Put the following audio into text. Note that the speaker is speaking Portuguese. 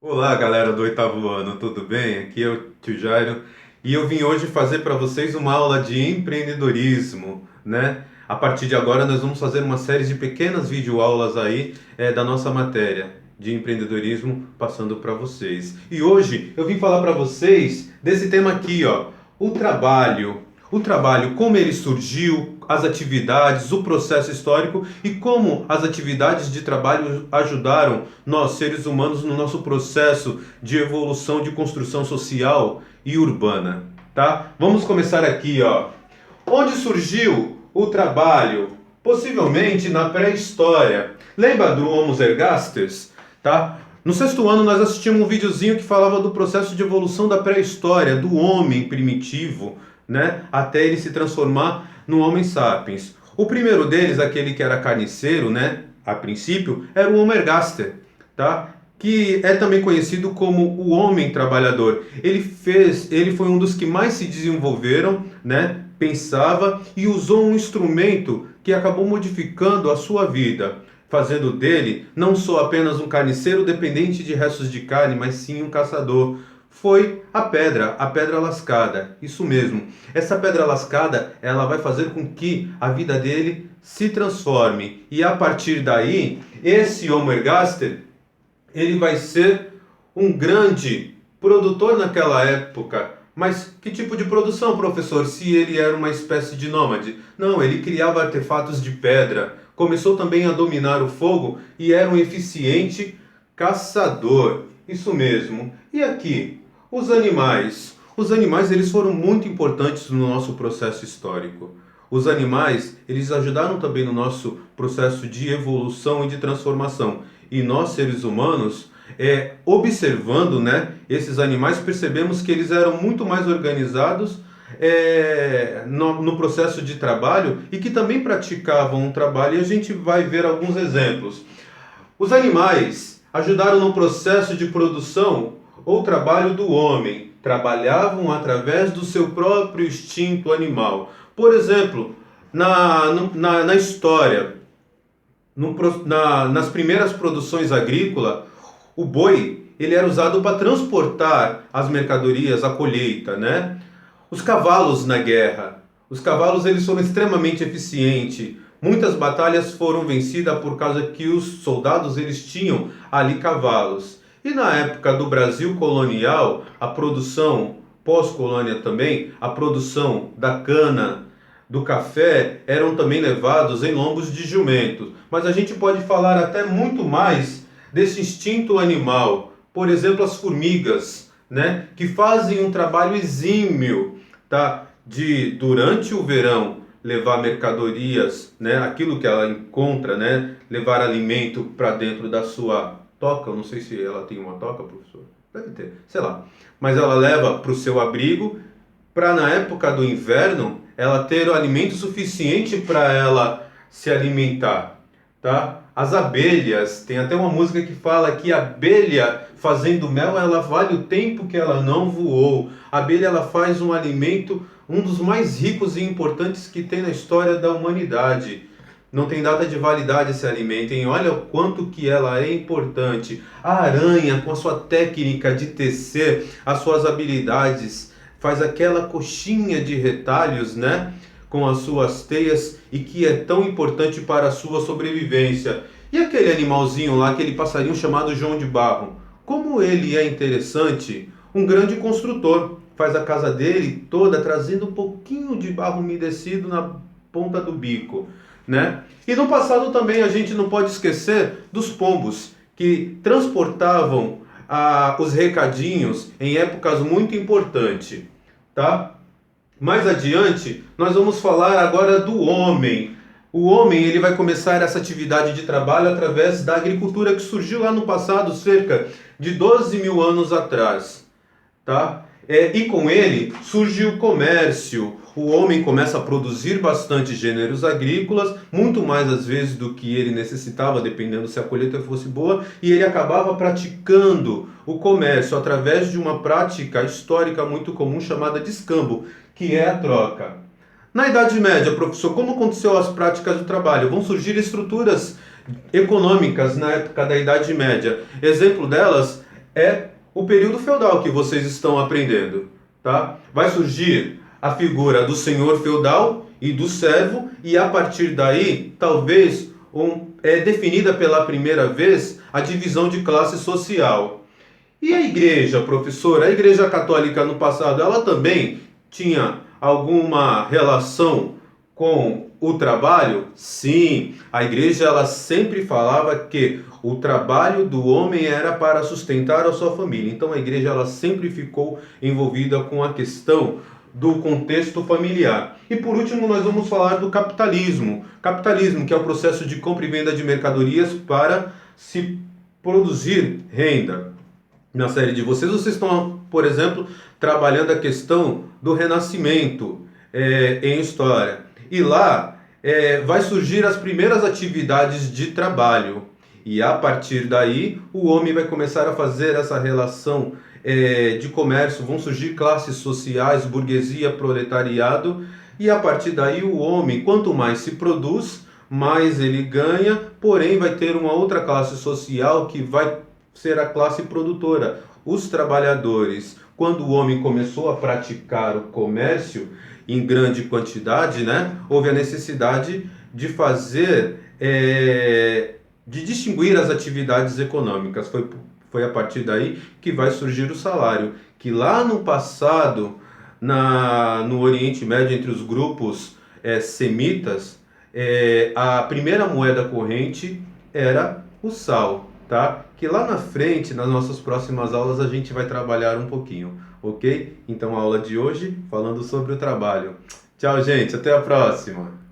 Olá, galera do oitavo ano, tudo bem? Aqui é o tio Jairo e eu vim hoje fazer para vocês uma aula de empreendedorismo, né? A partir de agora nós vamos fazer uma série de pequenas videoaulas aí da nossa matéria de empreendedorismo passando para vocês. E hoje eu vim falar para vocês desse tema aqui, ó, o trabalho. O trabalho, como ele surgiu, as atividades, o processo histórico e como as atividades de trabalho ajudaram nós, seres humanos, no nosso processo de evolução, de construção social e urbana, tá? Vamos começar aqui, ó. Onde surgiu o trabalho? Possivelmente na pré-história. Lembra do Homo ergastes, tá? No sexto ano nós assistimos um videozinho que falava do processo de evolução da pré-história, do homem primitivo, né, até ele se transformar no Homo sapiens. O primeiro deles, aquele que era carniceiro, né, a princípio, era o Homo ergaster, tá? Que é também conhecido como o homem trabalhador. Ele foi um dos que mais se desenvolveram, né, pensava e usou um instrumento que acabou modificando a sua vida, fazendo dele não só apenas um carniceiro dependente de restos de carne, mas sim um caçador. Foi a pedra lascada. Isso mesmo. Essa pedra lascada, ela vai fazer com que a vida dele se transforme. E a partir daí, esse Homo ergaster, ele vai ser um grande produtor naquela época. Mas que tipo de produção, professor, se ele era uma espécie de nômade? Não, ele criava artefatos de pedra. Começou também a dominar o fogo e era um eficiente caçador. Isso mesmo. E aqui? Os animais. Os animais eles foram muito importantes no nosso processo histórico. Os animais eles ajudaram também no nosso processo de evolução e de transformação. E nós, seres humanos, observando, né, esses animais, percebemos que eles eram muito mais organizados no processo de trabalho e que também praticavam um trabalho. E a gente vai ver alguns exemplos. Os animais ajudaram no processo de produção ou trabalho do homem, trabalhavam através do seu próprio instinto animal. Por exemplo, na história, nas primeiras produções agrícolas, o boi ele era usado para transportar as mercadorias, a colheita, né? Os cavalos na guerra. Os cavalos eles foram extremamente eficientes. Muitas batalhas foram vencidas por causa que os soldados eles tinham ali cavalos. E na época do Brasil colonial, a produção, pós-colônia também, a produção da cana, do café, eram também levados em lombos de jumentos. Mas a gente pode falar até muito mais desse instinto animal. Por exemplo, as formigas, né, que fazem um trabalho exímio, tá, de durante o verão levar mercadorias, né, aquilo que ela encontra, né, levar alimento para dentro da sua toca, eu não sei se ela tem uma toca, professor. Deve ter, sei lá. Mas ela leva para o seu abrigo, para na época do inverno, ela ter o alimento suficiente para ela se alimentar, tá? As abelhas, tem até uma música que fala que a abelha fazendo mel, ela vale o tempo que ela não voou. A abelha, ela faz um alimento, um dos mais ricos e importantes que tem na história da humanidade. Não tem data de validade esse alimento, hein? Olha o quanto que ela é importante. A aranha, com a sua técnica de tecer, as suas habilidades, faz aquela coxinha de retalhos, né? Com as suas teias e que é tão importante para a sua sobrevivência. E aquele animalzinho lá, aquele passarinho chamado João de Barro, como ele é interessante, um grande construtor. Faz a casa dele toda trazendo um pouquinho de barro umedecido na ponta do bico, né? E no passado também a gente não pode esquecer dos pombos, que transportavam os recadinhos em épocas muito importantes, tá? Mais adiante, nós vamos falar agora do homem. O homem ele vai começar essa atividade de trabalho através da agricultura que surgiu lá no passado, cerca de 12 mil anos atrás, tá? E com ele surge o comércio. O homem começa a produzir bastante gêneros agrícolas, muito mais às vezes do que ele necessitava, dependendo se a colheita fosse boa, e ele acabava praticando o comércio através de uma prática histórica muito comum chamada de escambo, que é a troca. Na Idade Média, professor, como aconteceu as práticas do trabalho? Vão surgir estruturas econômicas na época da Idade Média. Exemplo delas é o período feudal que vocês estão aprendendo, tá? Vai surgir a figura do senhor feudal e do servo, e a partir daí, talvez, é definida pela primeira vez a divisão de classe social. E a igreja, professor, a igreja católica no passado, ela também tinha alguma relação com o trabalho? Sim, a igreja ela sempre falava que o trabalho do homem era para sustentar a sua família. Então a igreja ela sempre ficou envolvida com a questão do contexto familiar. E por último, nós vamos falar do capitalismo. Capitalismo, que é o processo de compra e venda de mercadorias para se produzir renda. Na série de vocês estão, por exemplo, trabalhando a questão do renascimento em história. E lá vai surgir as primeiras atividades de trabalho. E a partir daí, o homem vai começar a fazer essa relação de comércio, vão surgir classes sociais, burguesia, proletariado, e a partir daí o homem, quanto mais se produz, mais ele ganha, porém vai ter uma outra classe social que vai ser a classe produtora, os trabalhadores. Quando o homem começou a praticar o comércio em grande quantidade, né, houve a necessidade de fazer, de distinguir as atividades econômicas. Foi a partir daí que vai surgir o salário, que lá no passado, no Oriente Médio, entre os grupos semitas, a primeira moeda corrente era o sal, tá? Que lá na frente, nas nossas próximas aulas, a gente vai trabalhar um pouquinho, ok? Então a aula de hoje falando sobre o trabalho. Tchau, gente, até a próxima!